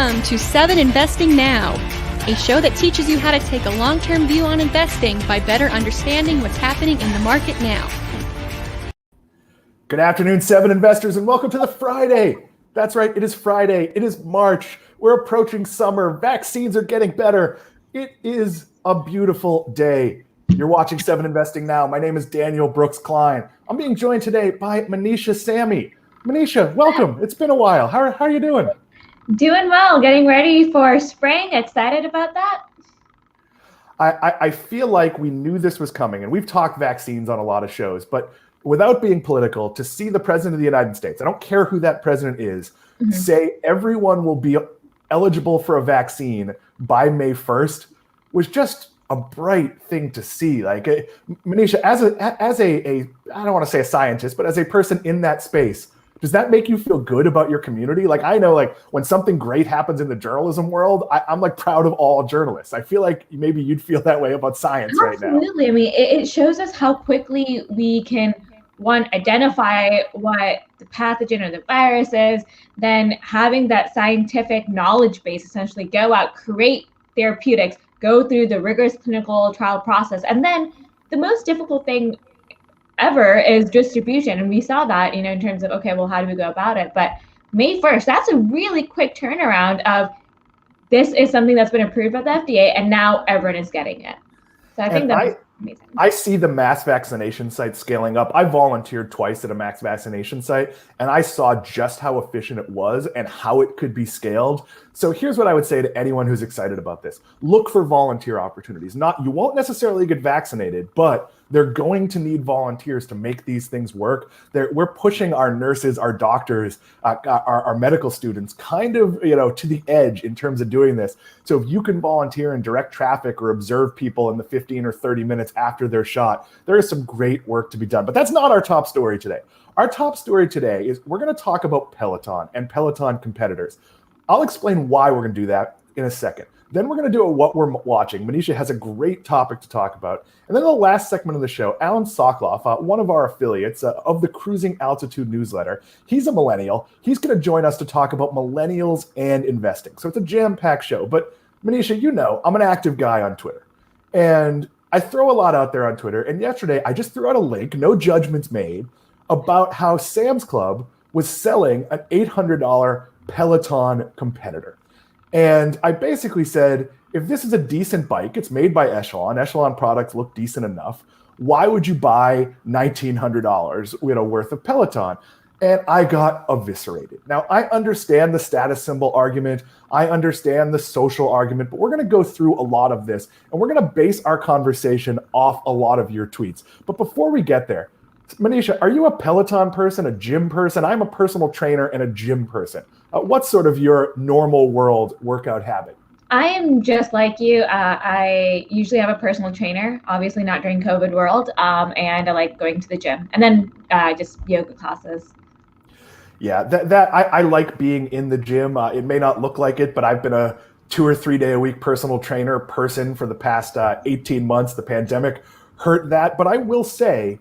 Welcome to 7 Investing Now, a show that teaches you how to take a long-term view on investing by better understanding what's happening in the market now. Good afternoon, 7 investors, and welcome to the Friday. That's right, it is Friday. It is March. We're approaching summer. Vaccines are getting better. It is a beautiful day. You're watching 7 Investing Now. My name is Daniel Brooks Klein. I'm being joined today by Manisha Samy. Manisha, welcome. It's been a while. How are you doing? Doing well, getting ready for spring. Excited about that? I feel like we knew this was coming, and we've talked vaccines on a lot of shows, but without being political, to see the president of the United States, I don't care who that president is, say everyone will be eligible for a vaccine by May 1st was just a bright thing to see. Like, Manisha, as a I don't want to say a scientist, but as a person in that space, does that make you feel good about your community? Like, I know, like, when something great happens in the journalism world, I'm like proud of all journalists. I feel like maybe you'd feel that way about science right now. Absolutely. I mean, it shows us how quickly we can, one, identify what the pathogen or the virus is, then having that scientific knowledge base essentially go out, create therapeutics, go through the rigorous clinical trial process. And then the most difficult thing ever is distribution. And we saw that, in terms of, okay, well, how do we go about it? But May 1st, that's a really quick turnaround of this is something that's been approved by the FDA and now everyone is getting it. So I think that's amazing. I see the mass vaccination site scaling up. I volunteered twice at a mass vaccination site, and I saw just how efficient it was and how it could be scaled. So here's what I would say to anyone who's excited about this. Look for volunteer opportunities. You won't necessarily get vaccinated, but they're going to need volunteers to make these things work. We're pushing our nurses, our doctors, our medical students kind of, to the edge in terms of doing this. So if you can volunteer and direct traffic or observe people in the 15 or 30 minutes after their shot, there is some great work to be done. But that's not our top story today. Our top story today is we're going to talk about Peloton and Peloton competitors. I'll explain why we're going to do that in a second. Then we're going to do what we're watching. Manisha has a great topic to talk about. And then the last segment of the show, Alan Soclof, one of our affiliates of the Cruising Altitude newsletter, he's a millennial. He's going to join us to talk about millennials and investing. So it's a jam-packed show. But Manisha, I'm an active guy on Twitter. And I throw a lot out there on Twitter. And yesterday, I just threw out a link, no judgments made, about how Sam's Club was selling an $800 Peloton competitor. And I basically said, if this is a decent bike, it's made by Echelon. Echelon products look decent enough. Why would you buy $1,900 worth of Peloton? And I got eviscerated. Now, I understand the status symbol argument. I understand the social argument, but we're going to go through a lot of this, and we're going to base our conversation off a lot of your tweets. But before we get there, Manisha, are you a Peloton person, a gym person? I'm a personal trainer and a gym person. What's sort of your normal world workout habit? I am just like you. I usually have a personal trainer, obviously not during COVID world, and I like going to the gym. And then just yoga classes. Yeah, I like being in the gym. It may not look like it, but I've been a 2 or 3 day a week personal trainer person for the past 18 months. The pandemic hurt that. But I will say,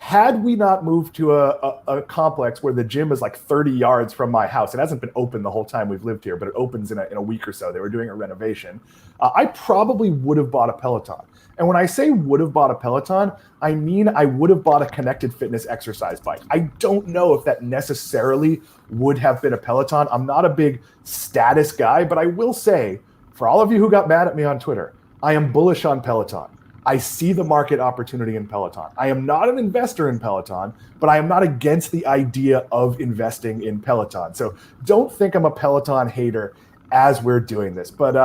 had we not moved to a complex where the gym is like 30 yards from my house, it hasn't been open the whole time we've lived here, but it opens in a week or so. They were doing a renovation. I probably would have bought a Peloton. And when I say would have bought a Peloton, I mean I would have bought a connected fitness exercise bike. I don't know if that necessarily would have been a Peloton. I'm not a big status guy, but I will say, for all of you who got mad at me on Twitter, I am bullish on Peloton. I see the market opportunity in Peloton. I am not an investor in Peloton, but I am not against the idea of investing in Peloton. So don't think I'm a Peloton hater as we're doing this. But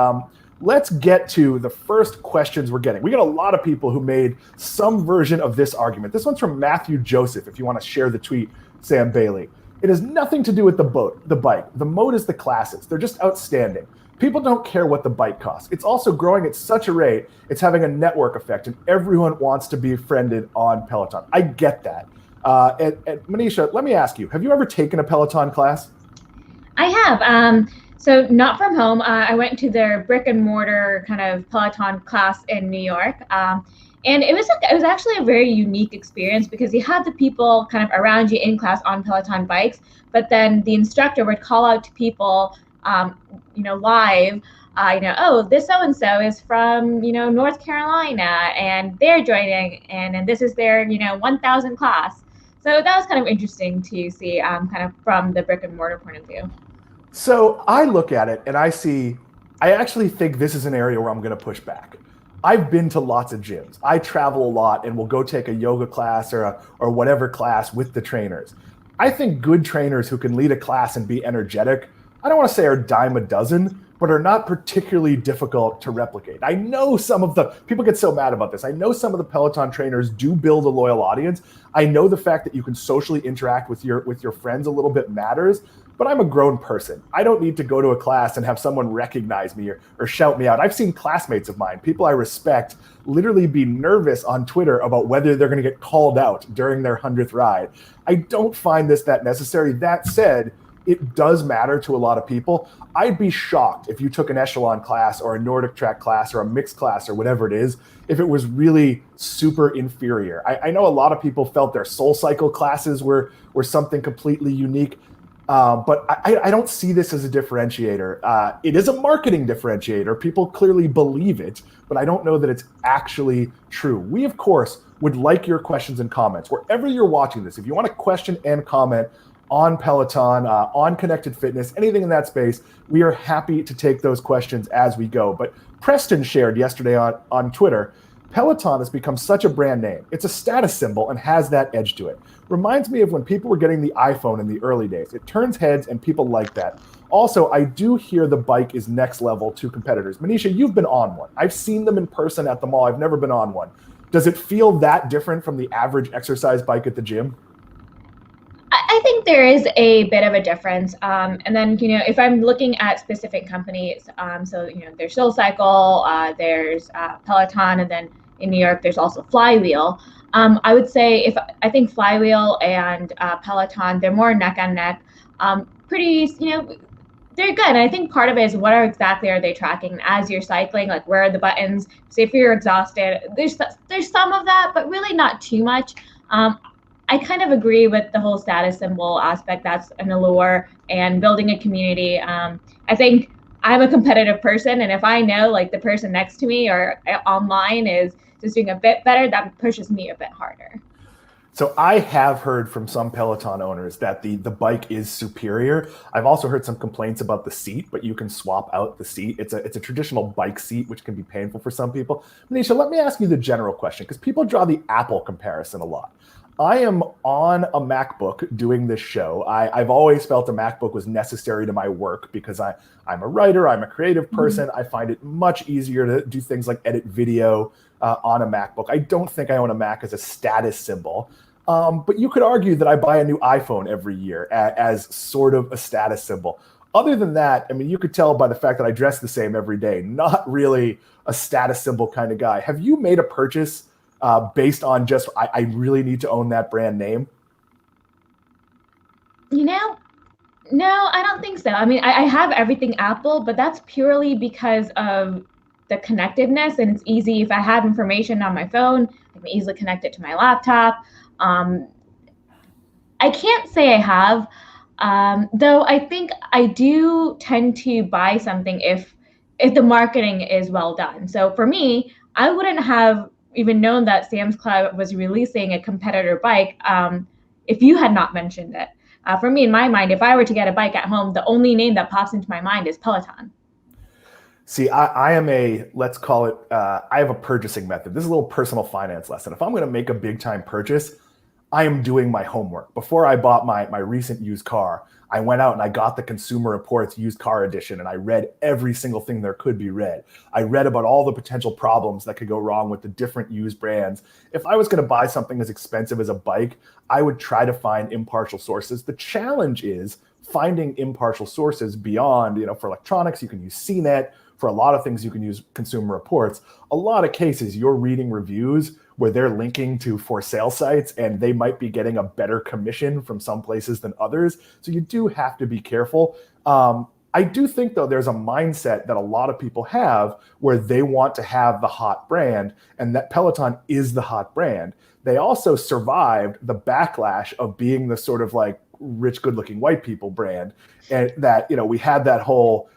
let's get to the first questions we're getting. We got a lot of people who made some version of this argument. This one's from Matthew Joseph, if you want to share the tweet, Sam Bailey. It has nothing to do with the bike. The mode is the classics. They're just outstanding. People don't care what the bike costs. It's also growing at such a rate, it's having a network effect, and everyone wants to be befriended on Peloton. I get that. And Manisha, let me ask you, have you ever taken a Peloton class? I have. So not from home. I went to their brick and mortar kind of Peloton class in New York. And it was actually a very unique experience because you had the people kind of around you in class on Peloton bikes, but then the instructor would call out to people live, oh, this so-and-so is from, North Carolina and they're joining and this is their, 1,000 class. So that was kind of interesting to see kind of from the brick and mortar point of view. So I look at it and I actually think this is an area where I'm going to push back. I've been to lots of gyms. I travel a lot and will go take a yoga class or whatever class with the trainers. I think good trainers who can lead a class and be energetic, I don't want to say are a dime a dozen, but are not particularly difficult to replicate. I know people get so mad about this. I know some of the Peloton trainers do build a loyal audience. I know the fact that you can socially interact with your friends a little bit matters, but I'm a grown person. I don't need to go to a class and have someone recognize me or shout me out. I've seen classmates of mine, people I respect, literally be nervous on Twitter about whether they're going to get called out during their 100th ride. I don't find this that necessary. That said, it does matter to a lot of people. I'd be shocked if you took an Echelon class or a Nordic track class or a mixed class or whatever it is, if it was really super inferior. I know a lot of people felt their Soul Cycle classes were something completely unique. But I don't see this as a differentiator. It is a marketing differentiator. People clearly believe it, but I don't know that it's actually true. We, of course, would like your questions and comments. Wherever you're watching this, if you want to question and comment on Peloton, on Connected Fitness, anything in that space, we are happy to take those questions as we go. But Preston shared yesterday on Twitter, Peloton has become such a brand name. It's a status symbol and has that edge to it. Reminds me of when people were getting the iPhone in the early days. It turns heads and people like that. Also, I do hear the bike is next level to competitors. Manisha, you've been on one. I've seen them in person at the mall. I've never been on one. Does it feel that different from the average exercise bike at the gym? I think there is a bit of a difference. And then, if I'm looking at specific companies, so, there's Soul Cycle, there's Peloton, and then in New York, there's also Flywheel. I would say I think Flywheel and Peloton, they're more neck on neck, pretty, they're good. And I think part of it is what exactly are they tracking as you're cycling, like where are the buttons? So if you're exhausted, there's some of that, but really not too much. I kind of agree with the whole status symbol aspect. That's an allure and building a community. I think I'm a competitive person, and if I know like the person next to me or online is just doing a bit better, that pushes me a bit harder. So I have heard from some Peloton owners that the bike is superior. I've also heard some complaints about the seat, but you can swap out the seat. It's a traditional bike seat, which can be painful for some people. Manisha, let me ask you the general question, because people draw the Apple comparison a lot. I am on a MacBook doing this show. I've always felt a MacBook was necessary to my work because I'm a writer, I'm a creative person. I find it much easier to do things like edit video on a MacBook. I don't think I own a Mac as a status symbol. But you could argue that I buy a new iPhone every year as sort of a status symbol. Other than that, I mean, you could tell by the fact that I dress the same every day, not really a status symbol kind of guy. Have you made a purchase based on just, I really need to own that brand name? No, I don't think so. I mean, I have everything Apple, but that's purely because of the connectedness, and it's easy. If I have information on my phone, I can easily connect it to my laptop. I can't say I have, though I think I do tend to buy something if the marketing is well done. So for me, I wouldn't have even known that Sam's Club was releasing a competitor bike if you had not mentioned it. For me, in my mind, if I were to get a bike at home, the only name that pops into my mind is Peloton. See, I am let's call it, I have a purchasing method. This is a little personal finance lesson. If I'm going to make a big time purchase, I am doing my homework. Before I bought my recent used car, I went out and I got the Consumer Reports used car edition, and I read every single thing there could be read. I read about all the potential problems that could go wrong with the different used brands. If I was going to buy something as expensive as a bike, I would try to find impartial sources. The challenge is finding impartial sources beyond, for electronics, you can use CNET. For a lot of things, you can use Consumer Reports. A lot of cases, you're reading reviews where they're linking to for sale sites, and they might be getting a better commission from some places than others. So you do have to be careful. I do think, though, there's a mindset that a lot of people have where they want to have the hot brand, and that Peloton is the hot brand. They also survived the backlash of being the sort of like rich, good-looking white people brand. And that, we had that whole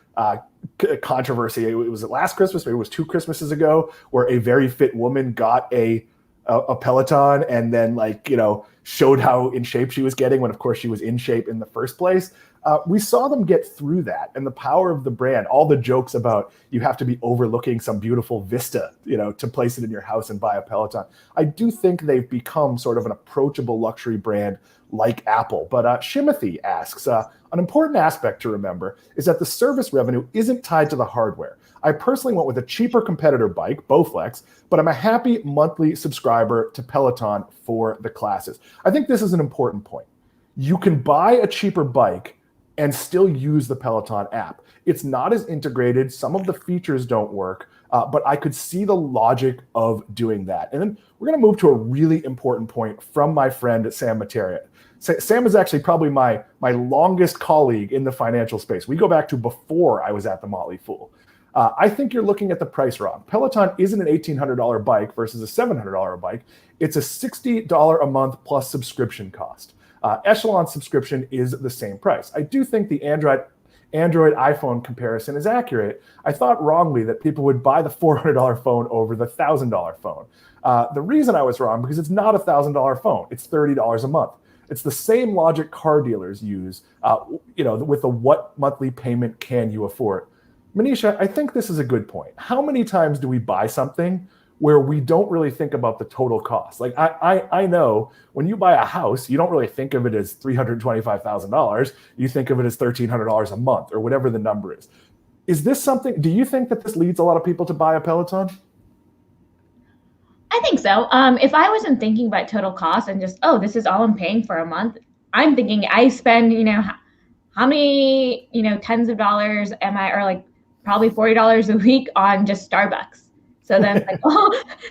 controversy. It was last Christmas, maybe it was 2 Christmases ago, where a very fit woman got a Peloton and then showed how in shape she was getting when of course she was in shape in the first place. We saw them get through that, and the power of the brand, all the jokes about you have to be overlooking some beautiful vista, to place it in your house and buy a Peloton. I do think they've become sort of an approachable luxury brand like Apple. But Shimothy asks, an important aspect to remember is that the service revenue isn't tied to the hardware. I personally went with a cheaper competitor bike, Bowflex, but I'm a happy monthly subscriber to Peloton for the classes. I think this is an important point. You can buy a cheaper bike and still use the Peloton app. It's not as integrated. Some of the features don't work, but I could see the logic of doing that. And then we're gonna move to a really important point from my friend, Sam Materia. Sam is actually probably my longest colleague in the financial space. We go back to before I was at the Motley Fool. I think you're looking at the price wrong. Peloton isn't an $1,800 bike versus a $700 bike. It's a $60 a month plus subscription cost. Echelon subscription is the same price. I do think the Android iPhone comparison is accurate. I thought wrongly that people would buy the $400 phone over the $1,000 phone. The reason I was wrong, because it's not a $1,000 phone. It's $30 a month. It's the same logic car dealers use, with the what monthly payment can you afford. Manisha, I think this is a good point. How many times do we buy something where we don't really think about the total cost? Like I know when you buy a house, you don't really think of it as $325,000. You think of it as $1,300 a month or whatever the number is. Is this something, do you think that this leads a lot of people to buy a Peloton? I think so. If I wasn't thinking about total cost and just, this is all I'm paying for a month, I'm thinking I spend, how many, tens of dollars am I, or probably $40 a week on just Starbucks. So then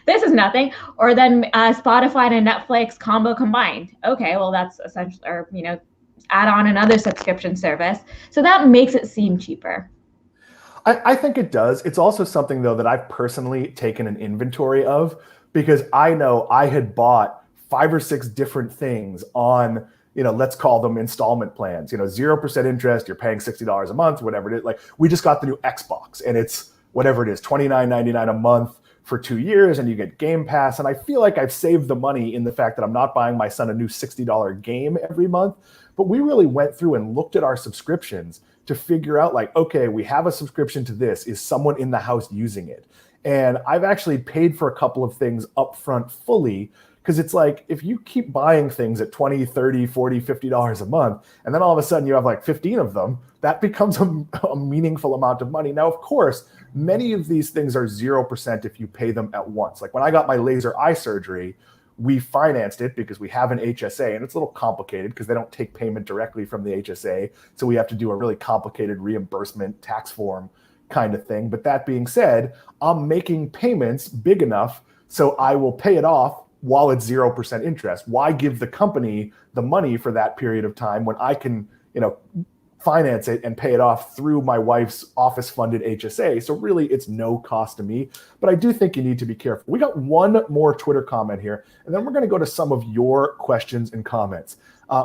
this is nothing. Or then Spotify and a Netflix combo combined. Okay, well that's essentially, or add on another subscription service. So that makes it seem cheaper. I think it does. It's also something though that I've personally taken an inventory of, because I know I had bought 5 or 6 different things on, let's call them installment plans, 0% interest, you're paying $60 a month, whatever it is. Like we just got the new Xbox and it's whatever it is, $29.99 a month for 2 years, and you get Game Pass. And I feel like I've saved the money in the fact that I'm not buying my son a new $60 game every month. But we really went through and looked at our subscriptions to figure out okay, we have a subscription to this. Is someone in the house using it? And I've actually paid for a couple of things upfront fully, because it's if you keep buying things at $20, $30, $40, $50 a month, and then all of a sudden you have 15 of them, that becomes a meaningful amount of money. Now, of course, many of these things are 0% if you pay them at once. Like when I got my laser eye surgery, we financed it because we have an HSA, and it's a little complicated because they don't take payment directly from the HSA. So we have to do a really complicated reimbursement tax form kind of thing. But that being said, I'm making payments big enough so I will pay it off while it's 0% interest. Why give the company the money for that period of time when I can, finance it and pay it off through my wife's office-funded HSA? So really, it's no cost to me. But I do think you need to be careful. We got one more Twitter comment here, and then we're going to go to some of your questions and comments.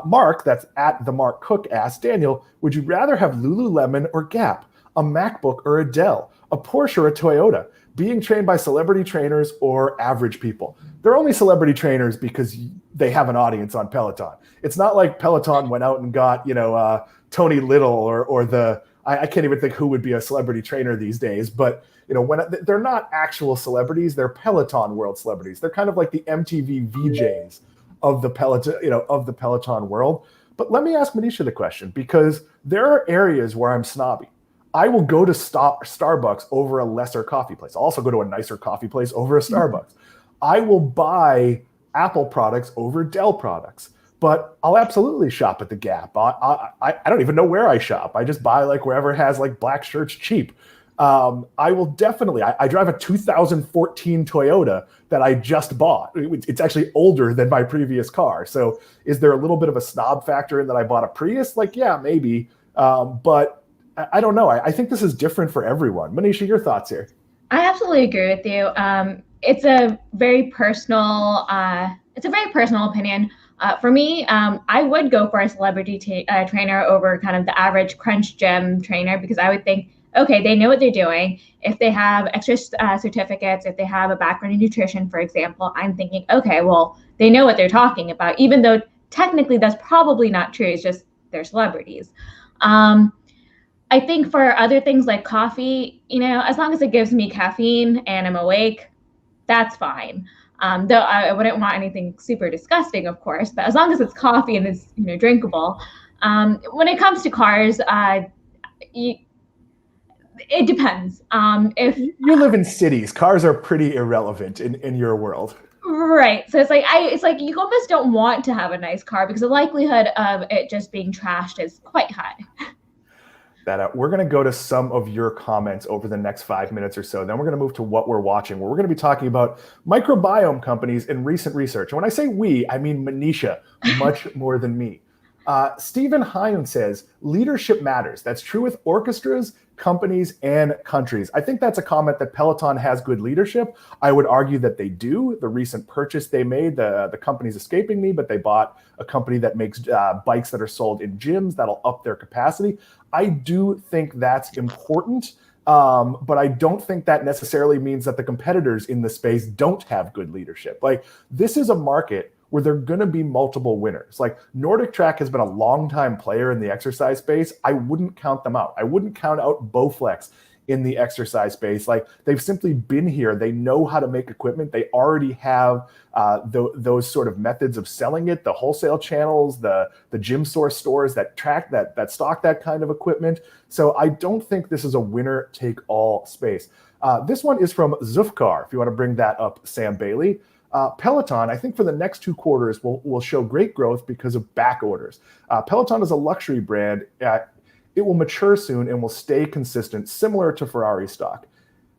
Mark, that's at the Mark Cook, asked, Daniel, would you rather have Lululemon or Gap, a MacBook or a Dell, a Porsche or a Toyota, being trained by celebrity trainers or average people? They're only celebrity trainers because they have an audience on Peloton. It's not like Peloton went out and got, Tony Little or I can't even think who would be a celebrity trainer these days, but when they're not actual celebrities, they're Peloton world celebrities. They're kind of like the MTV VJs of the Peloton world. But let me ask Manisha the question, because there are areas where I'm snobby. I will go to Starbucks over a lesser coffee place. I'll also go to a nicer coffee place over a Starbucks. I will buy Apple products over Dell products. But I'll absolutely shop at the Gap. I don't even know where I shop. I just buy wherever has black shirts cheap. I will definitely, I drive a 2014 Toyota that I just bought. It's actually older than my previous car. So is there a little bit of a snob factor in that I bought a Prius? Yeah, maybe. But I don't know. I think this is different for everyone. Manisha, your thoughts here? I absolutely agree with you. It's a very personal opinion. For me, I would go for a celebrity trainer over kind of the average crunch gym trainer, because I would think, okay, they know what they're doing. If they have extra certificates, if they have a background in nutrition, for example, I'm thinking, okay, well, they know what they're talking about, even though technically that's probably not true. It's just they're celebrities. I think for other things like coffee, as long as it gives me caffeine and I'm awake, that's fine. Though I wouldn't want anything super disgusting, of course, but as long as it's coffee and it's drinkable. When it comes to cars, it depends. If you live in cities, cars are pretty irrelevant in your world. Right. So it's like you almost don't want to have a nice car because the likelihood of it just being trashed is quite high. We're going to go to some of your comments over the next 5 minutes or so. Then we're going to move to what we're watching, where we're going to be talking about microbiome companies and recent research. And when I say we, I mean Manisha, much more than me. Stephen Hyun says, leadership matters. That's true with orchestras, companies, and countries. I think that's a comment that Peloton has good leadership. I would argue that they do. The recent purchase they made, the company's escaping me, but they bought a company that makes bikes that are sold in gyms that'll up their capacity. I do think that's important. But I don't think that necessarily means that the competitors in the space don't have good leadership. Like, this is a market where there are going to be multiple winners. Like, Nordic Track has been a long-time player in the exercise space. I wouldn't count them out. I wouldn't count out Bowflex in the exercise space. Like, they've simply been here. They know how to make equipment. They already have those sort of methods of selling it, the wholesale channels, the gym source stores that track that stock that kind of equipment. So I don't think this is a winner-take-all space. This one is from Zufkar, if you want to bring that up, Sam Bailey. Peloton, I think for the next 2 quarters, will show great growth because of back orders. Peloton is a luxury brand. It will mature soon and will stay consistent, similar to Ferrari stock.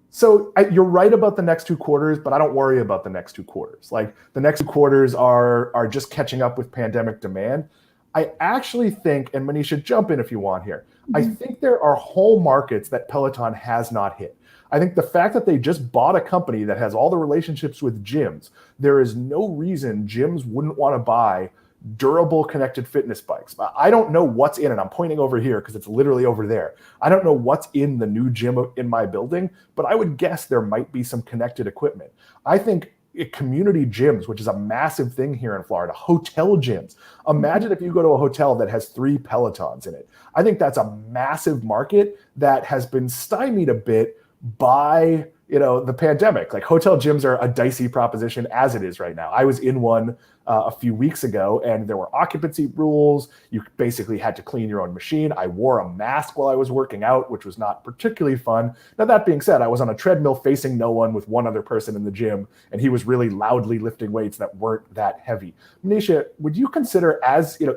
So you're right about the next 2 quarters, but I don't worry about the next 2 quarters. Like, the next 2 quarters are just catching up with pandemic demand. I actually think, and Manisha, jump in if you want here, I think there are whole markets that Peloton has not hit. I think the fact that they just bought a company that has all the relationships with gyms, there is no reason gyms wouldn't want to buy durable connected fitness bikes. I don't know what's in it. I'm pointing over here because it's literally over there. I don't know what's in the new gym in my building, but I would guess there might be some connected equipment. I think community gyms, which is a massive thing here in Florida, hotel gyms. Imagine if you go to a hotel that has 3 Pelotons in it. I think that's a massive market that has been stymied a bit by the pandemic. Like, hotel gyms are a dicey proposition as it is right now. I was in one a few weeks ago, and there were occupancy rules. You basically had to clean your own machine. I wore a mask while I was working out, which was not particularly fun. Now, that being said, I was on a treadmill facing no one with one other person in the gym, and he was really loudly lifting weights that weren't that heavy. Manisha, would you consider,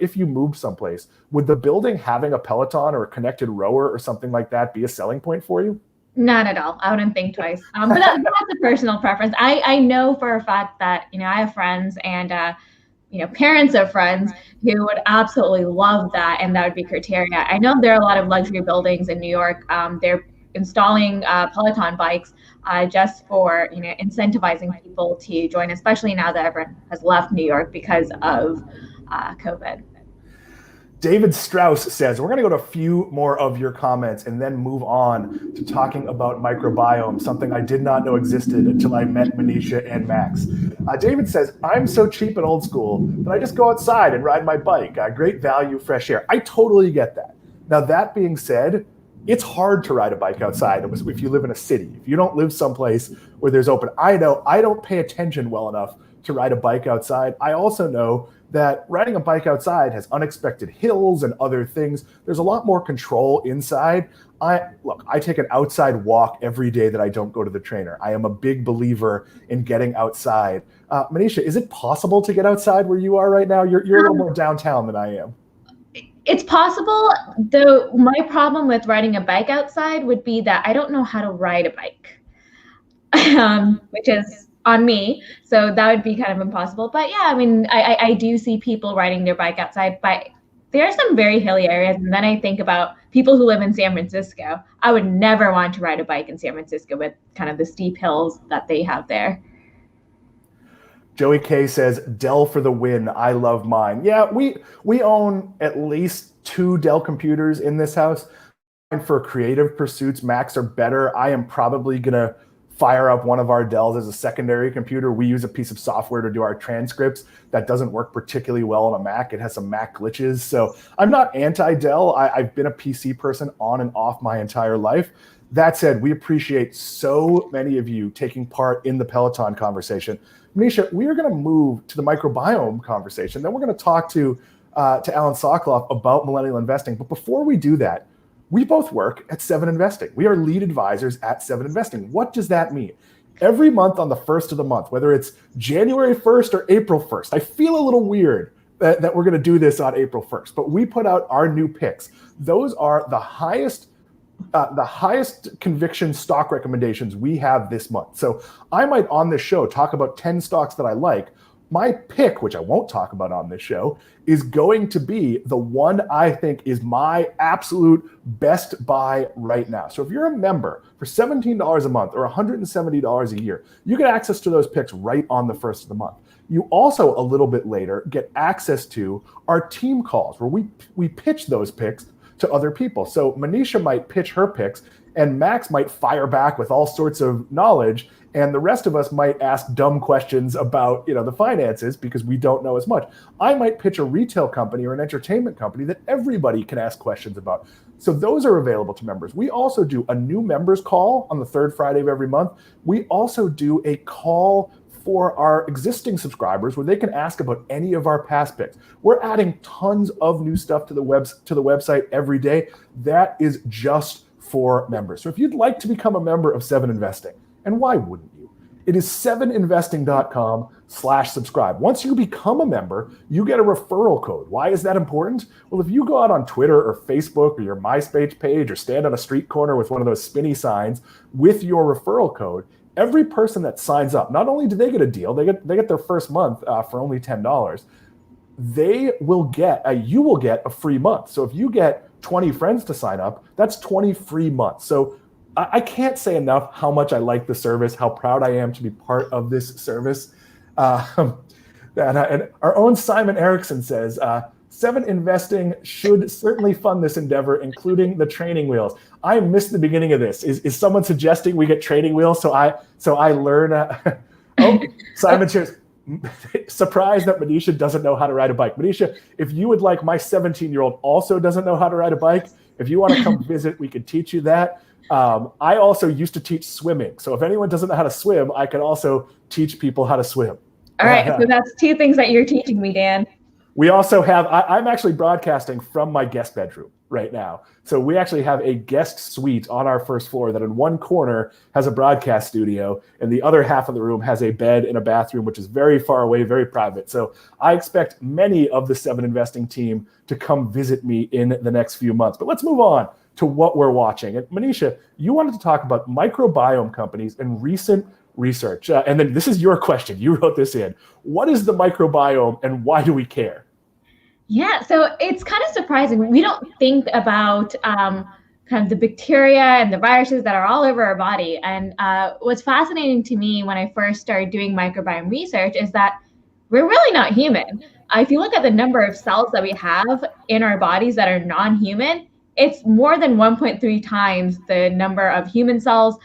if you moved someplace, would the building having a Peloton or a connected rower or something like that be a selling point for you? Not at all. I wouldn't think twice. But that's a personal preference. I know for a fact that, I have friends and, parents of friends who would absolutely love that. And that would be criteria. I know there are a lot of luxury buildings in New York. They're installing Peloton bikes just for, incentivizing people to join, especially now that everyone has left New York because of COVID. David Strauss says, we're going to go to a few more of your comments and then move on to talking about microbiome, something I did not know existed until I met Manisha and Max. David says, I'm so cheap and old school that I just go outside and ride my bike. Great value, fresh air. I totally get that. Now, that being said, it's hard to ride a bike outside if you live in a city. If you don't live someplace where there's open, I know I don't pay attention well enough to ride a bike outside. I also know that riding a bike outside has unexpected hills and other things. There's a lot more control inside. I take an outside walk every day that I don't go to the trainer. I am a big believer in getting outside. Manisha, is it possible to get outside where you are right now? You're a little more downtown than I am. It's possible, though my problem with riding a bike outside would be that I don't know how to ride a bike, which is on me. So that would be kind of impossible. But yeah, I mean, I do see people riding their bike outside, but there are some very hilly areas. And then I think about people who live in San Francisco. I would never want to ride a bike in San Francisco with kind of the steep hills that they have there. Joey K says, Dell for the win. I love mine. Yeah, we own at least 2 Dell computers in this house. And for creative pursuits, Macs are better. I am probably going to fire up one of our Dells as a secondary computer. We use a piece of software to do our transcripts that doesn't work particularly well on a Mac. It has some Mac glitches. So I'm not anti-Dell. I've been a PC person on and off my entire life. That said, we appreciate so many of you taking part in the Peloton conversation. Manisha, we are going to move to the microbiome conversation. Then we're going to talk to Alan Soclof about millennial investing. But before we do that, we both work at 7 Investing. We are lead advisors at 7 Investing. What does that mean? Every month on the first of the month, whether it's January 1st or April 1st, I feel a little weird that we're going to do this on April 1st, but we put out our new picks. Those are the highest conviction stock recommendations we have this month. So I might on this show talk about 10 stocks that I like. My pick, which I won't talk about on this show, is going to be the one I think is my absolute best buy right now. So if you're a member for $17 a month or $170 a year, you get access to those picks right on the first of the month. You also, a little bit later, get access to our team calls where we pitch those picks to other people. So Manisha might pitch her picks and Max might fire back with all sorts of knowledge, and the rest of us might ask dumb questions about, the finances because we don't know as much. I might pitch a retail company or an entertainment company that everybody can ask questions about. So those are available to members. We also do a new members call on the 3rd Friday of every month. We also do a call for our existing subscribers where they can ask about any of our past picks. We're adding tons of new stuff to the website every day. That is just for members. So if you'd like to become a member of 7 Investing, and why wouldn't you? It is 7investing.com/subscribe. Once you become a member, you get a referral code. Why is that important? Well, if you go out on Twitter or Facebook or your MySpace page or stand on a street corner with one of those spinny signs with your referral code, every person that signs up, not only do they get a deal, they get their first month for only $10. You will get a free month. So if you get 20 friends to sign up, that's 20 free months. So I can't say enough how much I like the service, how proud I am to be part of this service. And our own Simon Erickson says, 7 Investing should certainly fund this endeavor, including the training wheels. I missed the beginning of this. Is someone suggesting we get training wheels so I learn? Simon shares, surprised that Manisha doesn't know how to ride a bike. Manisha, if you would like, my 17-year-old also doesn't know how to ride a bike. If you want to come visit, we could teach you that. I also used to teach swimming. So if anyone doesn't know how to swim, I can also teach people how to swim. All right, so that's 2 things that you're teaching me, Dan. We also have, I'm actually broadcasting from my guest bedroom right now. So we actually have a guest suite on our first floor that in one corner has a broadcast studio and the other half of the room has a bed and a bathroom, which is very far away, very private. So I expect many of the 7 Investing team to come visit me in the next few months. But let's move on to what we're watching. And Manisha, you wanted to talk about microbiome companies and recent research. And then this is your question. You wrote this in. What is the microbiome and why do we care? Yeah, so it's kind of surprising. We don't think about kind of the bacteria and the viruses that are all over our body. And what's fascinating to me when I first started doing microbiome research is that we're really not human. If you look at the number of cells that we have in our bodies that are non-human, it's more than 1.3 times the number of human cells.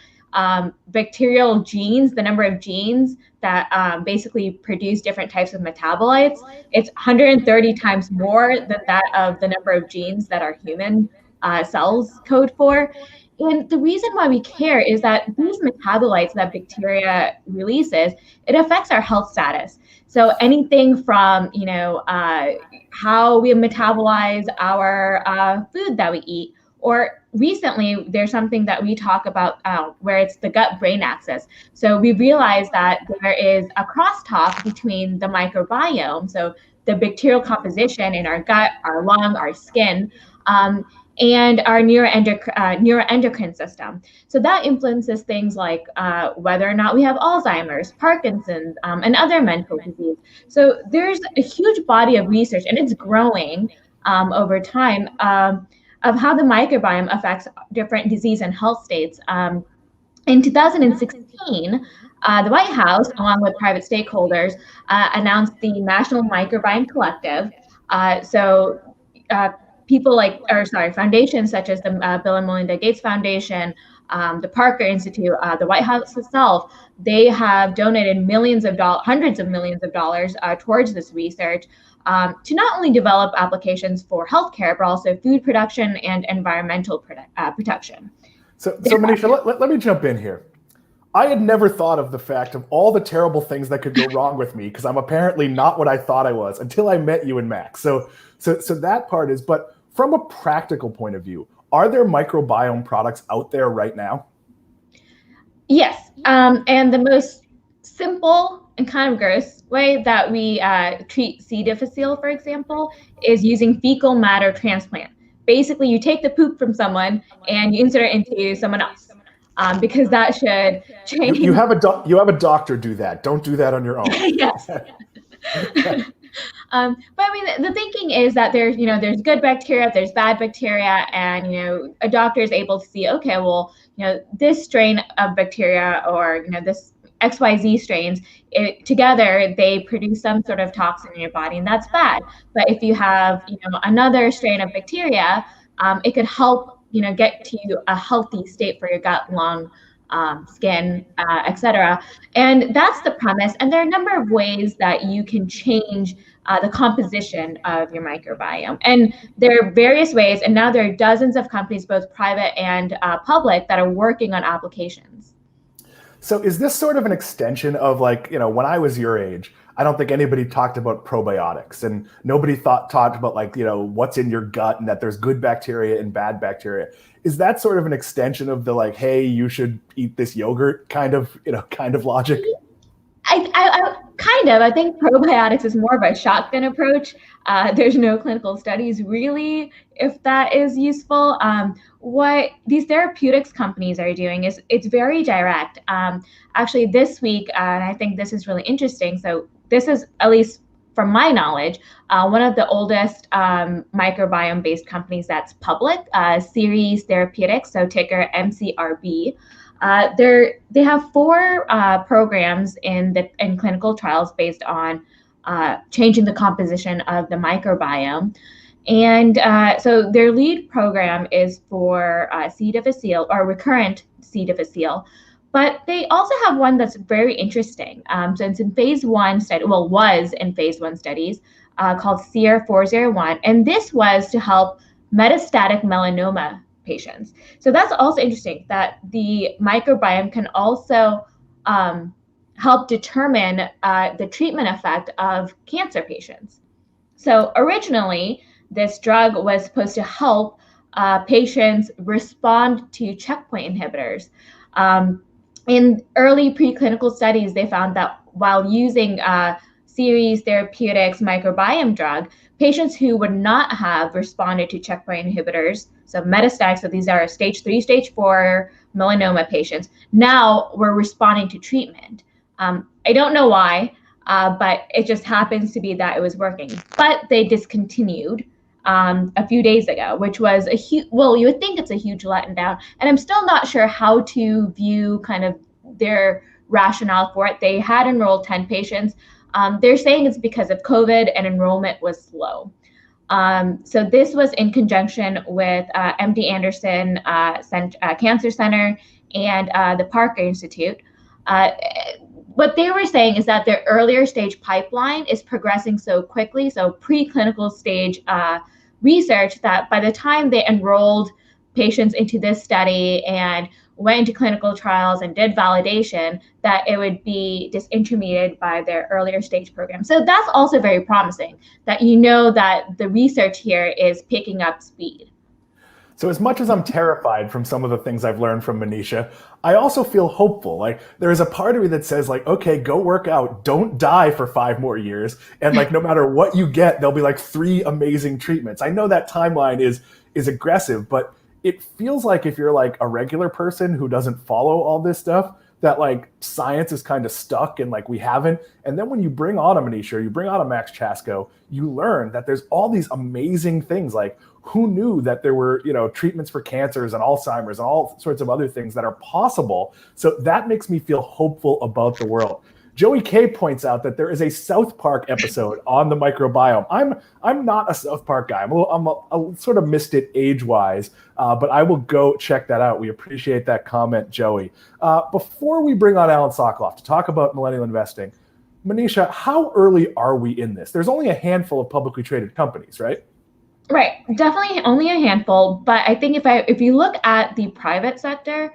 Bacterial genes, the number of genes that basically produce different types of metabolites, it's 130 times more than that of the number of genes that our human cells code for. And the reason why we care is that these metabolites that bacteria releases, it affects our health status. So anything from, how we metabolize our food that we eat, or recently there's something that we talk about where it's the gut-brain axis. So we realized that there is a crosstalk between the microbiome, so the bacterial composition in our gut, our lung, our skin, and our neuroendocrine system. So that influences things like whether or not we have Alzheimer's, Parkinson's, and other mental disease. So there's a huge body of research, and it's growing over time, of how the microbiome affects different disease and health states. In 2016, the White House, along with private stakeholders, announced the National Microbiome Collective. So people foundations such as the Bill and Melinda Gates Foundation, the Parker Institute, the White House itself, they have donated hundreds of millions of dollars towards this research to not only develop applications for healthcare, but also food production and environmental protection. So Manisha, let me jump in here. I had never thought of the fact of all the terrible things that could go wrong with me, because I'm apparently not what I thought I was until I met you and Max. So that part is, but from a practical point of view, are there microbiome products out there right now? Yes, and the most simple and kind of gross way that we treat C. difficile, for example, is using fecal matter transplant. Basically, you take the poop from someone and you insert it into someone else, because that should change. You have a doctor do that. Don't do that on your own. Yes. But I mean, the thinking is that there's good bacteria, there's bad bacteria, and a doctor is able to see, okay, well, this strain of bacteria or this XYZ strains, together they produce some sort of toxin in your body, and that's bad. But if you have another strain of bacteria, it could help get to a healthy state for your gut, lung, skin, etc. And that's the premise. And there are a number of ways that you can change the composition of your microbiome. And there are various ways. And now there are dozens of companies, both private and public, that are working on applications. So is this sort of an extension of when I was your age, I don't think anybody talked about probiotics, and nobody talked about what's in your gut and that there's good bacteria and bad bacteria. Is that sort of an extension of the hey, you should eat this yogurt kind of logic? I think probiotics is more of a shotgun approach. There's no clinical studies really if that is useful. What these therapeutics companies are doing is it's very direct. Actually, this week, and I think this is really interesting. So this is, at least from my knowledge, one of the oldest microbiome-based companies that's public, Seres Therapeutics, so ticker MCRB. They have 4 programs in clinical trials based on changing the composition of the microbiome. And so their lead program is for C. difficile or recurrent C. difficile. But they also have one that's very interesting. So it's in phase 1 study, was in phase 1 studies called SEER 401. And this was to help metastatic melanoma patients. So that's also interesting that the microbiome can also help determine the treatment effect of cancer patients. So originally, this drug was supposed to help patients respond to checkpoint inhibitors. In early preclinical studies, they found that while using Seres Therapeutics microbiome drug, patients who would not have responded to checkpoint inhibitors, so metastatic, so these are stage 3, stage 4 melanoma patients, now were responding to treatment. I don't know why, but it just happens to be that it was working. But they discontinued a few days ago, which was a huge, you would think it's a huge letdown. And I'm still not sure how to view kind of their rationale for it. They had enrolled 10 patients. They're saying it's because of COVID and enrollment was slow. So this was in conjunction with MD Anderson Cancer Center and the Parker Institute. What they were saying is that their earlier stage pipeline is progressing so quickly, so preclinical stage research, that by the time they enrolled patients into this study and went into clinical trials and did validation, that it would be disintermediated by their earlier stage program. So that's also very promising, that that the research here is picking up speed. So as much as I'm terrified from some of the things I've learned from Manisha, I also feel hopeful. There is a part of me that says okay, go work out, don't die for 5 more years. And no matter what you get, there'll be 3 amazing treatments. I know that timeline is aggressive, but it feels like if you're a regular person who doesn't follow all this stuff, that like science is kind of stuck and like we haven't. And then when you bring on a Manisha, you bring on a Max Chasko, you learn that there's all these amazing things. Like who knew that there were, treatments for cancers and Alzheimer's and all sorts of other things that are possible. So that makes me feel hopeful about the world. Joey K points out that there is a South Park episode on the microbiome. I'm not a South Park guy. I'm a sort of missed it age-wise, but I will go check that out. We appreciate that comment, Joey. Before we bring on Alan Soclof to talk about millennial investing, Manisha, how early are we in this? There's only a handful of publicly traded companies, right? Right, definitely only a handful. But I think if you look at the private sector,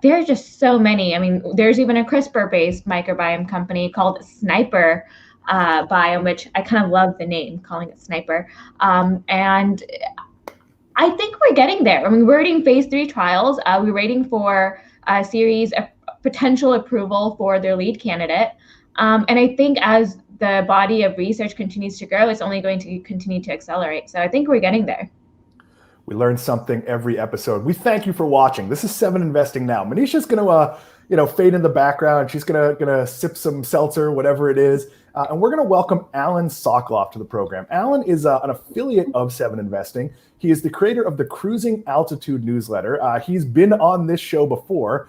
there's just so many. I mean, there's even a CRISPR-based microbiome company called Sniper Biome, which I kind of love the name, calling it Sniper. And I think we're getting there. I mean, we're in phase 3 trials. We're waiting for a series of potential approval for their lead candidate. And I think as the body of research continues to grow, it's only going to continue to accelerate. So I think we're getting there. We learn something every episode. We thank you for watching. This is 7 Investing Now. Manisha's going to, fade in the background. She's going to sip some seltzer, whatever it is. And we're going to welcome Alan Soclof to the program. Alan is an affiliate of 7 Investing. He is the creator of the Cruising Altitude newsletter. He's been on this show before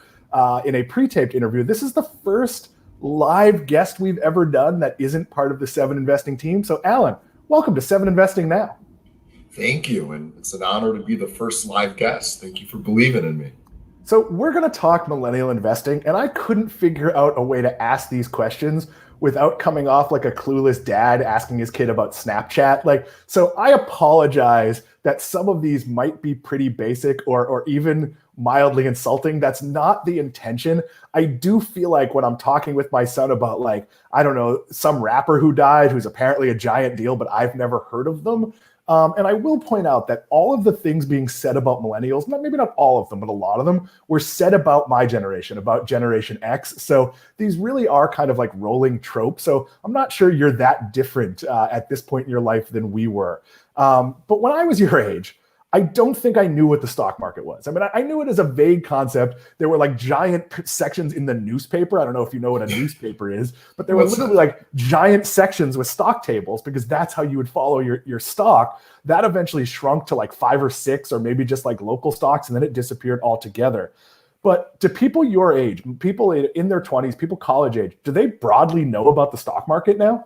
in a pre-taped interview. This is the first live guest we've ever done that isn't part of the 7 Investing team. So Alan, welcome to 7 Investing Now. Thank you. And it's an honor to be the first live guest. Thank you for believing in me. So we're going to talk millennial investing, and I couldn't figure out a way to ask these questions without coming off like a clueless dad asking his kid about Snapchat. So I apologize that some of these might be pretty basic or even mildly insulting. That's not the intention. I do feel like when I'm talking with my son about some rapper who died, who's apparently a giant deal, but I've never heard of them. And I will point out that all of the things being said about millennials, maybe not all of them, but a lot of them were said about my generation, about Generation X. So these really are kind of like rolling tropes. So I'm not sure you're that different at this point in your life than we were. But when I was your age, I don't think I knew what the stock market was. I mean, I knew it as a vague concept. There were like giant sections in the newspaper. I don't know if you know what a newspaper is, but there were literally like giant sections with stock tables because that's how you would follow your stock. That eventually shrunk to like 5 or 6 or maybe just like local stocks, and then it disappeared altogether. But to people your age, people in their 20s, people college age, do they broadly know about the stock market now?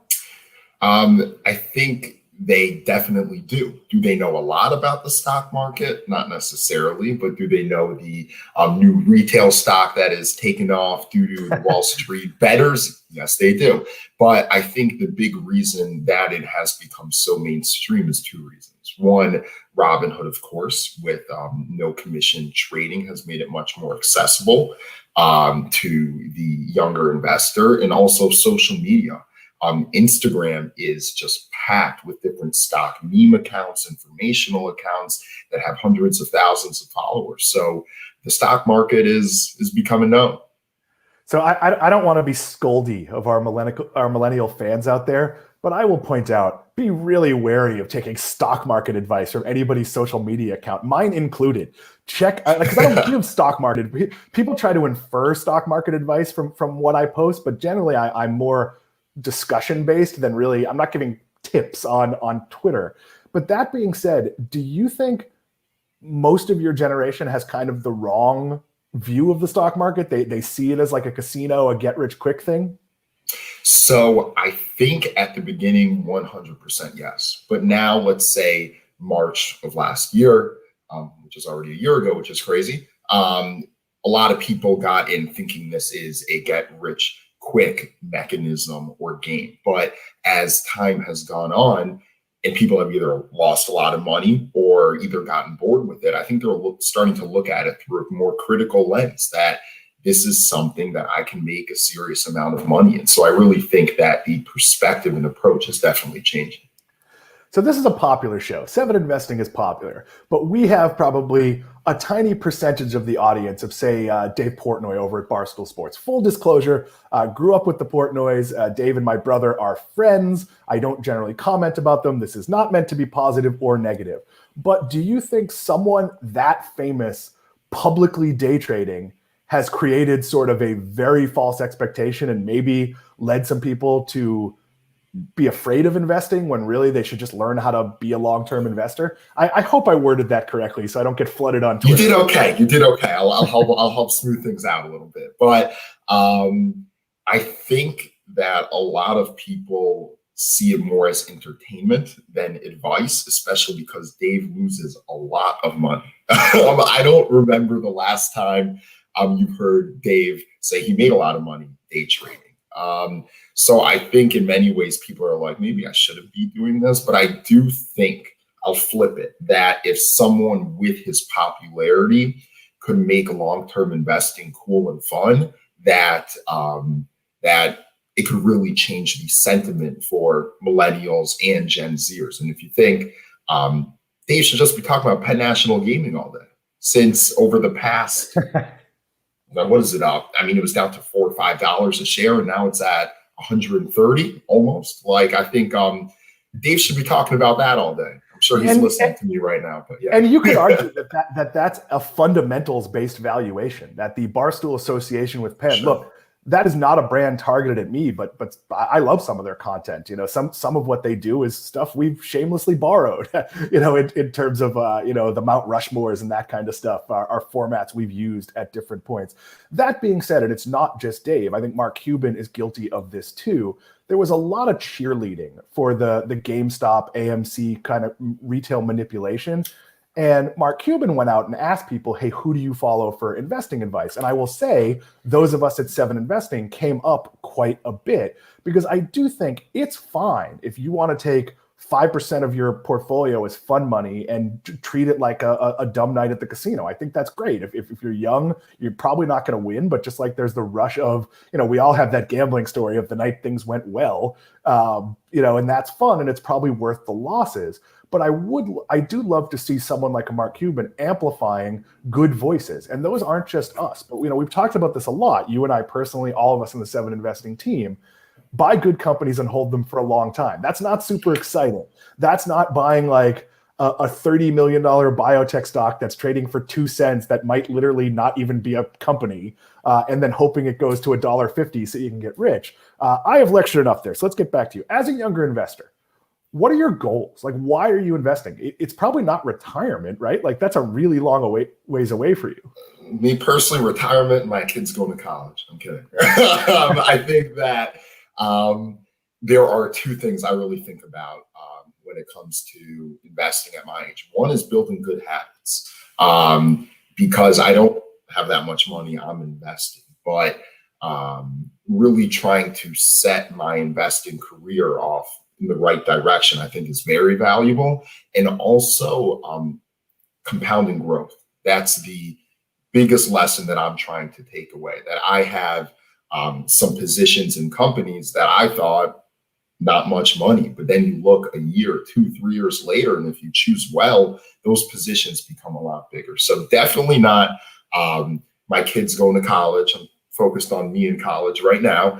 I think they definitely do. Do they know a lot about the stock market? Not necessarily, but do they know the new retail stock that is taken off due to Wall Street bettors? Yes, they do. But I think the big reason that it has become so mainstream is 2 reasons. One, Robinhood, of course, with no commission trading has made it much more accessible to the younger investor, and also social media. Instagram is just packed with different stock meme accounts, informational accounts that have hundreds of thousands of followers. So the stock market is becoming known. So I don't want to be scoldy of our millennial fans out there, but I will point out, be really wary of taking stock market advice from anybody's social media account, mine included. Check, because I don't give stock market. People try to infer stock market advice from what I post, but generally I'm more discussion based than really, I'm not giving tips on Twitter. But that being said, do you think most of your generation has kind of the wrong view of the stock market? They see it as like a casino, a get rich quick thing? So I think at the beginning, 100% yes. But now let's say March of last year, which is already a year ago, which is crazy. A lot of people got in thinking this is a get rich quick mechanism or game. But as time has gone on and people have either lost a lot of money or either gotten bored with it, I think they're starting to look at it through a more critical lens that this is something that I can make a serious amount of money in. So I really think that the perspective and approach is definitely changing. So this is a popular show. 7 Investing is popular, but we have probably a tiny percentage of the audience of, say, Dave Portnoy over at Barstool Sports. Full disclosure, grew up with the Portnoys. Dave and my brother are friends. I don't generally comment about them. This is not meant to be positive or negative. But do you think someone that famous publicly day trading has created sort of a very false expectation and maybe led some people to be afraid of investing when really they should just learn how to be a long-term investor. I hope I worded that correctly so I don't get flooded on Twitter. You did okay. I'll help smooth things out a little bit. But I think that a lot of people see it more as entertainment than advice, especially because Dave loses a lot of money. I don't remember the last time you've heard Dave say he made a lot of money day trading. So I think in many ways people are like, maybe I shouldn't be doing this, but I do think I'll flip it, that if someone with his popularity could make long-term investing cool and fun, that it could really change the sentiment for millennials and Gen Zers. And if you think Dave should just be talking about Penn National Gaming all day, since over the past, what is it up? I mean, it was down to $4 or $5 a share, and now it's at 130 almost. Like, I think Dave should be talking about that all day. I'm sure he's listening to me right now. But yeah, and you could argue that's a fundamentals-based valuation. That the Barstool association with Penn, look, that is not a brand targeted at me, but I love some of their content. You know, some of what they do is stuff we've shamelessly borrowed. You know, in terms of the Mount Rushmores and that kind of stuff, our formats we've used at different points. That being said, and it's not just Dave. I think Mark Cuban is guilty of this too. There was a lot of cheerleading for the GameStop, AMC kind of retail manipulation. And Mark Cuban went out and asked people, hey, who do you follow for investing advice? And I will say those of us at 7 Investing came up quite a bit, because I do think it's fine if you want to take 5% of your portfolio as fun money and treat it like a dumb night at the casino. I think that's great. If you're young, you're probably not going to win, but just like there's the rush of, we all have that gambling story of the night things went well, and that's fun and it's probably worth the losses. But I do love to see someone like a Mark Cuban amplifying good voices. And those aren't just us, but we've talked about this a lot. You and I personally, all of us in the 7 Investing team, buy good companies and hold them for a long time. That's not super exciting. That's not buying like a $30 million biotech stock that's trading for 2 cents that might literally not even be a company, and then hoping it goes to $1.50 so you can get rich. I have lectured enough there. So let's get back to you. As a younger investor, what are your goals? Like, why are you investing? It's probably not retirement, right? Like, that's a really long ways away for you. Me personally, retirement and my kids going to college. I'm kidding. I think that there are 2 things I really think about when it comes to investing at my age. One is building good habits, because I don't have that much money I'm investing, but really trying to set my investing career off in the right direction, I think is very valuable. And also compounding growth. That's the biggest lesson that I'm trying to take away, that I have some positions in companies that I thought not much money, but then you look a year, 2, 3 years later, and if you choose well, those positions become a lot bigger. So definitely not my kids going to college. I'm focused on me in college right now,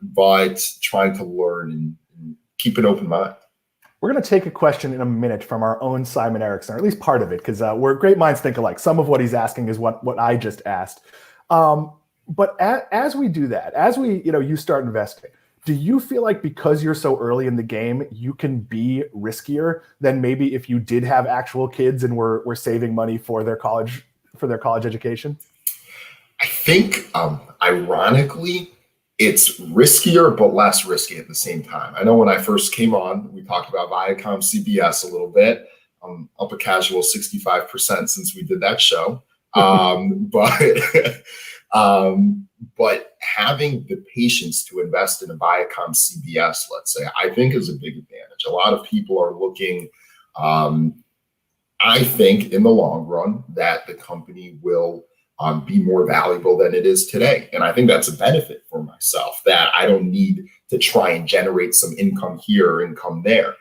but trying to learn and keep an open mind. We're going to take a question in a minute from our own Simon Erickson, or at least part of it, because we're great minds think alike. Some of what he's asking is what I just asked. But as we do that, as you start investing, do you feel like because you're so early in the game, you can be riskier than maybe if you did have actual kids and were saving money for their college education? I think, ironically, it's riskier, but less risky at the same time. I know when I first came on, we talked about Viacom CBS a little bit. I'm up a casual 65% since we did that show. But having the patience to invest in a Viacom CBS, let's say, I think is a big advantage. A lot of people are looking, I think in the long run, that the company will be more valuable than it is today. And I think that's a benefit for myself, that I don't need to try and generate some income here, income there.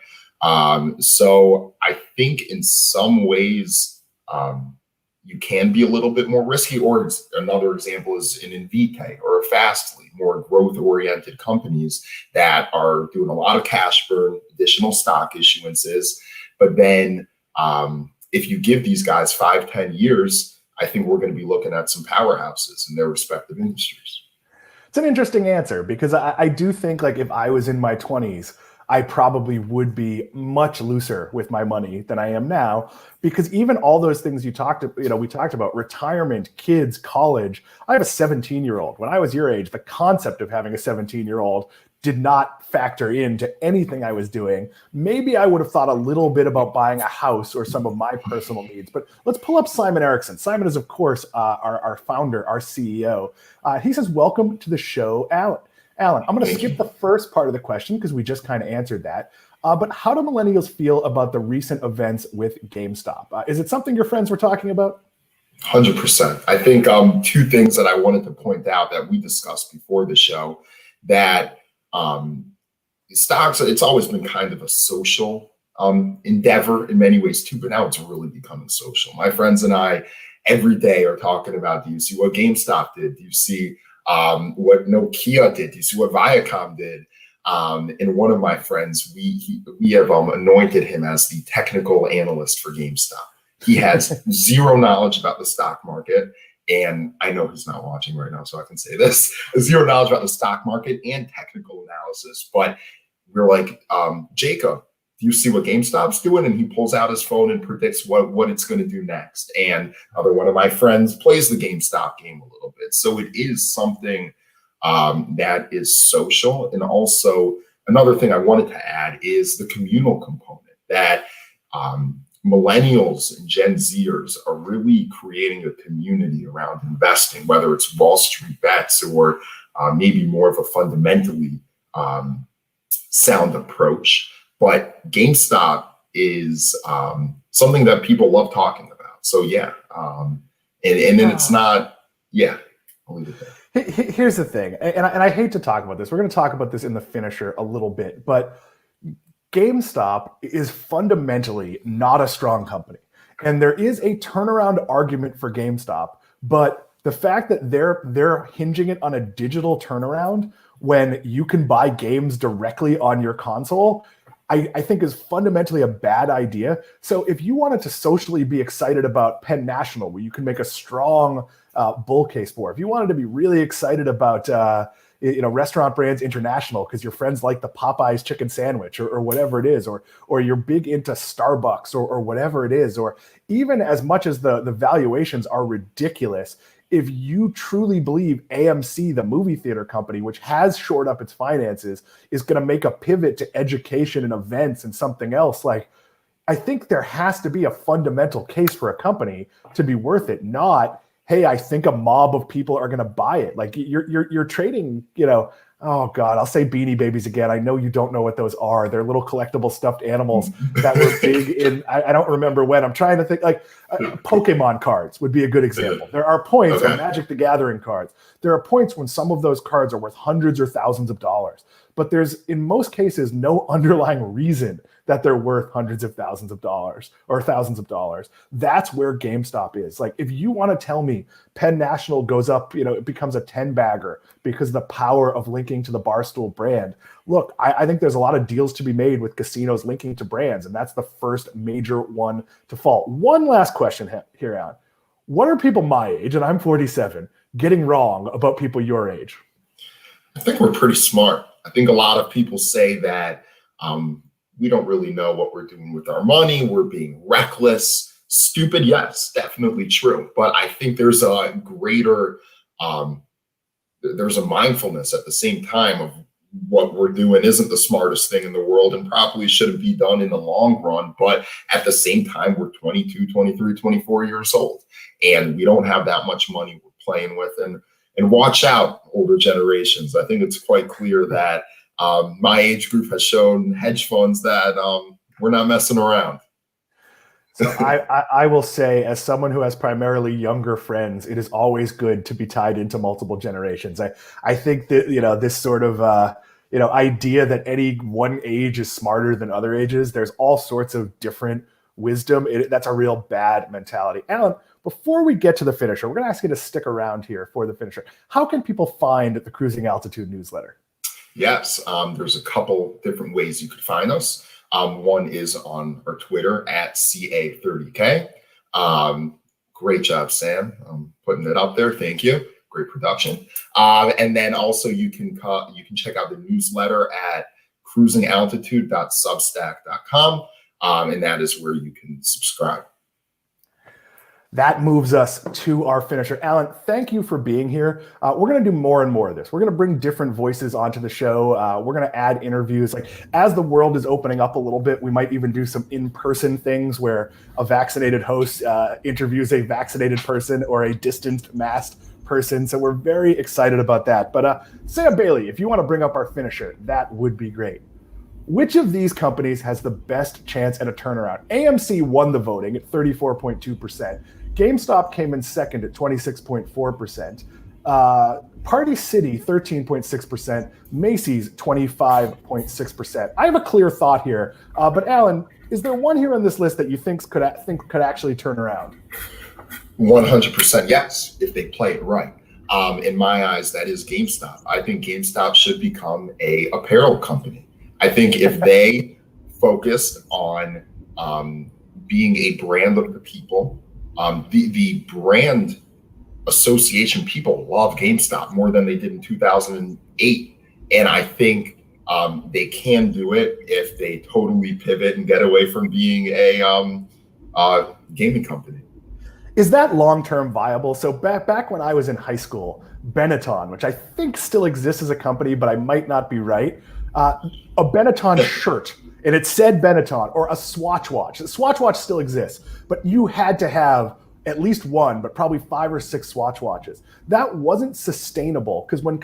So I think in some ways, you can be a little bit more risky. Or another example is an Invitae or a Fastly, more growth-oriented companies that are doing a lot of cash burn, additional stock issuances. But then if you give these guys 5-10 years, I think we're going to be looking at some powerhouses in their respective industries. It's an interesting answer because I do think like if I was in my 20s, I probably would be much looser with my money than I am now, because even all those things we talked about, retirement, kids, college. I have a 17-year-old. When I was your age, the concept of having a 17-year-old did not factor into anything I was doing. Maybe I would have thought a little bit about buying a house or some of my personal needs, but let's pull up Simon Erickson. Simon is, of course, our founder, our CEO. He says, welcome to the show, Alan. Alan, I'm going to skip the first part of the question because we just kind of answered that. But how do millennials feel about the recent events with GameStop? Is it something your friends were talking about? 100%. I think two things that I wanted to point out that we discussed before the show, that stocks, it's always been kind of a social endeavor in many ways too, but now it's really becoming social. My friends and I every day are talking about, do you see what GameStop did? Do you see what Nokia did? Do you see what Viacom did? And one of my friends, we have anointed him as the technical analyst for GameStop. He has zero knowledge about the stock market. And I know he's not watching right now, so I can say this: zero knowledge about the stock market and technical analysis. But we're like, Jacob, do you see what GameStop's doing? And he pulls out his phone and predicts what it's going to do next. And another one of my friends plays the GameStop game a little bit. So it is something that is social. And also another thing I wanted to add is the communal component, that millennials and Gen Zers are really creating a community around investing, whether it's Wall Street bets or maybe more of a fundamentally sound approach. But GameStop is something that people love talking about. So yeah, and then it's not, yeah, I'll leave it there. Here's the thing, and I hate to talk about this. We're going to talk about this in the finisher a little bit, but GameStop is fundamentally not a strong company. And there is a turnaround argument for GameStop, but the fact that they're hinging it on a digital turnaround when you can buy games directly on your console, I think is fundamentally a bad idea. So if you wanted to socially be excited about Penn National, where you can make a strong bull case for, if you wanted to be really excited about Restaurant Brands International because your friends like the Popeyes chicken sandwich or whatever it is, or you're big into Starbucks or whatever it is, or even as much as the valuations are ridiculous, if you truly believe AMC, the movie theater company, which has shored up its finances, is going to make a pivot to education and events and something else, like, I think there has to be a fundamental case for a company to be worth it, not, hey, I think a mob of people are going to buy it. Like you're trading, oh God, I'll say Beanie Babies again. I know you don't know what those are. They're little collectible stuffed animals that were big in, I don't remember when. I'm trying to think, like Pokemon cards would be a good example. There are points on Magic the Gathering cards. There are points when some of those cards are worth hundreds or thousands of dollars. But there's, in most cases, no underlying reason that they're worth hundreds of thousands of dollars or thousands of dollars. That's where GameStop is. Like, if you want to tell me Penn National goes up, it becomes a 10-bagger because of the power of linking to the Barstool brand. Look, I think there's a lot of deals to be made with casinos linking to brands, and that's the first major one to fall. One last question here, Alan. What are people my age, and I'm 47, getting wrong about people your age? I think we're pretty smart. I think a lot of people say that we don't really know what we're doing with our money. We're being reckless. Stupid, yes, definitely true. But I think there's a greater, there's a mindfulness at the same time of what we're doing isn't the smartest thing in the world and probably shouldn't be done in the long run. But at the same time, we're 22, 23, 24 years old, and we don't have that much money we're playing with. And watch out, older generations. I think it's quite clear that my age group has shown hedge funds that we're not messing around. So I will say, as someone who has primarily younger friends, it is always good to be tied into multiple generations. I think that, this sort of, idea that any one age is smarter than other ages, there's all sorts of different wisdom. That's a real bad mentality. Alan, before we get to the finisher, we're going to ask you to stick around here for the finisher. How can people find the Cruising Altitude newsletter? Yes, there's a couple different ways you could find us. One is on our Twitter at CA30K. Great job, Sam. I'm putting it up there. Thank you. Great production. And then also you can check out the newsletter at cruisingaltitude.substack.com. And that is where you can subscribe. That moves us to our finisher. Alan, thank you for being here. We're going to do more and more of this. We're going to bring different voices onto the show. We're going to add interviews. Like, as the world is opening up a little bit, we might even do some in-person things where a vaccinated host interviews a vaccinated person or a distanced masked person. So we're very excited about that. But Sam Bailey, if you want to bring up our finisher, that would be great. Which of these companies has the best chance at a turnaround? AMC won the voting at 34.2%. GameStop came in second at 26.4%. Party City, 13.6%. Macy's, 25.6%. I have a clear thought here, but Alan, is there one here on this list that you think could actually turn around? 100% yes, if they play it right. In my eyes, that is GameStop. I think GameStop should become a apparel company. I think if they focused on being a brand of the people, the brand association, people love GameStop more than they did in 2008. And I think they can do it if they totally pivot and get away from being a gaming company. Is that long-term viable? So back when I was in high school, Benetton, which I think still exists as a company, but I might not be right, a Benetton shirt, and it said Benetton, or a Swatch watch. The Swatch watch still exists, but you had to have at least one, but probably 5 or 6 Swatch watches. That wasn't sustainable, because when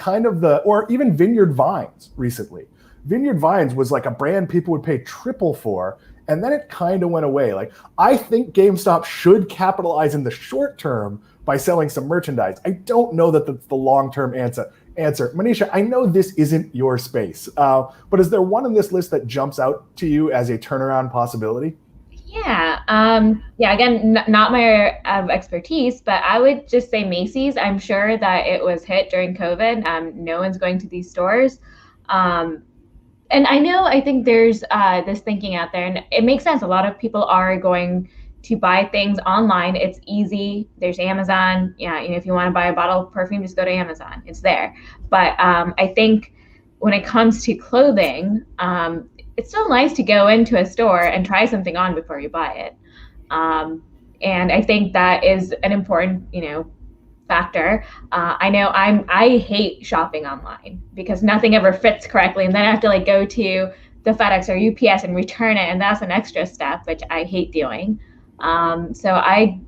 or even Vineyard Vines recently. Vineyard Vines was like a brand people would pay triple for, and then it kind of went away. Like, I think GameStop should capitalize in the short term by selling some merchandise. I don't know that that's the long-term answer. Manisha, I know this isn't your space, but is there one on this list that jumps out to you as a turnaround possibility? Yeah. Again, not my expertise, but I would just say Macy's. I'm sure that it was hit during COVID. No one's going to these stores. And I think there's this thinking out there, and it makes sense. A lot of people are going to buy things online. It's easy. There's Amazon. Yeah, if you want to buy a bottle of perfume, just go to Amazon. It's there. But I think when it comes to clothing, it's still nice to go into a store and try something on before you buy it. And I think that is an important, factor. I know I hate shopping online because nothing ever fits correctly, and then I have to go to the FedEx or UPS and return it, and that's an extra step, which I hate doing. So I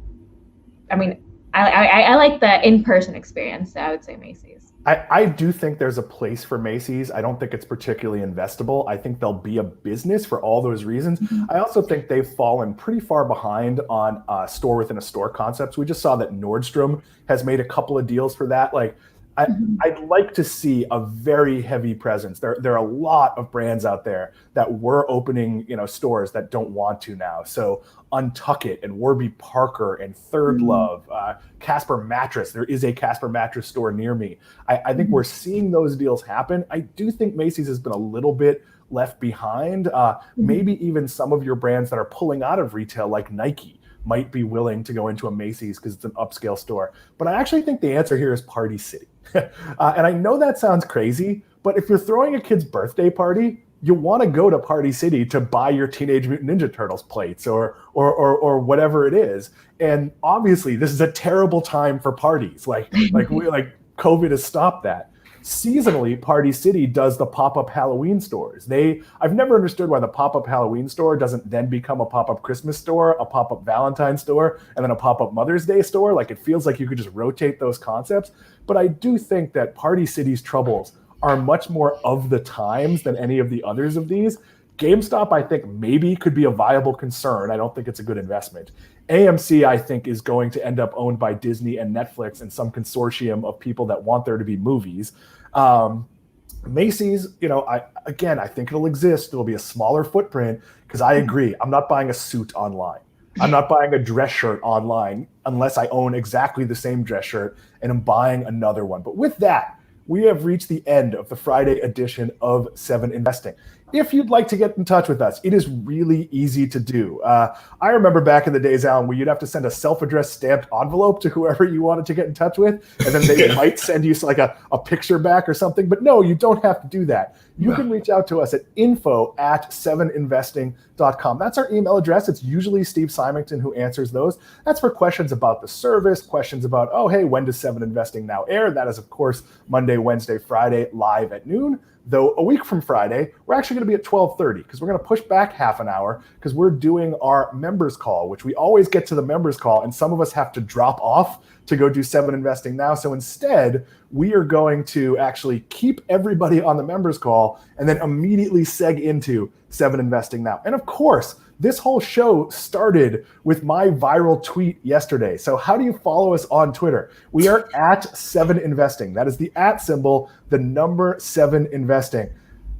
like the in-person experience, so I would say Macy's. I do think there's a place for Macy's. I don't think it's particularly investable. I think they'll be a business for all those reasons. Mm-hmm. I also think they've fallen pretty far behind on store within a store concepts. We just saw that Nordstrom has made a couple of deals for that. I'd like to see a very heavy presence. There are a lot of brands out there that were opening, stores that don't want to now. So Untuckit and Warby Parker and Third Love, Casper Mattress. There is a Casper Mattress store near me. I think we're seeing those deals happen. I do think Macy's has been a little bit left behind. Maybe even some of your brands that are pulling out of retail, like Nike, might be willing to go into a Macy's because it's an upscale store. But I actually think the answer here is Party City. And I know that sounds crazy, but if you're throwing a kid's birthday party, you want to go to Party City to buy your Teenage Mutant Ninja Turtles plates or whatever it is. And obviously, this is a terrible time for parties. COVID has stopped that. Seasonally, Party City does the pop-up Halloween stores. I've never understood why the pop-up Halloween store doesn't then become a pop-up Christmas store, a pop-up Valentine's store, and then a pop-up Mother's Day store. It feels like you could just rotate those concepts. But I do think that Party City's troubles are much more of the times than any of the others of these. GameStop, I think, maybe could be a viable concern. I don't think it's a good investment. AMC, I think, is going to end up owned by Disney and Netflix and some consortium of people that want there to be movies. Macy's, I think it'll exist. It'll be a smaller footprint because I agree. I'm not buying a suit online. I'm not buying a dress shirt online unless I own exactly the same dress shirt and I'm buying another one. But with that, we have reached the end of the Friday edition of 7 Investing. If you'd like to get in touch with us, it is really easy to do. I remember back in the days, Alan, where you'd have to send a self-addressed stamped envelope to whoever you wanted to get in touch with, and then they might send you like a picture back or something. But no, you don't have to do that. You can reach out to us at info@7investing.com. That's our email address. It's usually Steve Symington who answers those. That's for questions about the service, questions about, oh, hey, when does 7 Investing now air? That is, of course, Monday, Wednesday, Friday, live at noon. Though a week from Friday, we're actually going to be at 12:30 because we're going to push back half an hour because we're doing our members call, which we always get to the members call, and some of us have to drop off to go do 7 Investing Now. So instead, we are going to actually keep everybody on the members call and then immediately seg into 7 Investing Now. And of course, this whole show started with my viral tweet yesterday. So how do you follow us on Twitter? We are at 7 Investing. That is the @ symbol, the number 7 Investing.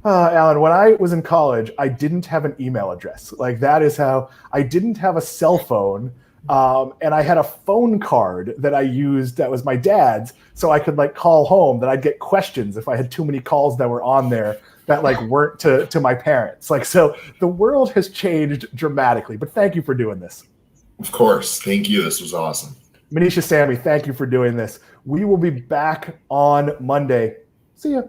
Alan, when I was in college, I didn't have an email address. Like, that is how I didn't have a cell phone. And I had a phone card that I used that was my dad's, so I could like call home that I'd get questions if I had too many calls that were on there that like weren't to my parents. Like, so the world has changed dramatically, but thank you for doing this. Of course. Thank you. This was awesome. Manisha, Sammy, thank you for doing this. We will be back on Monday. See ya.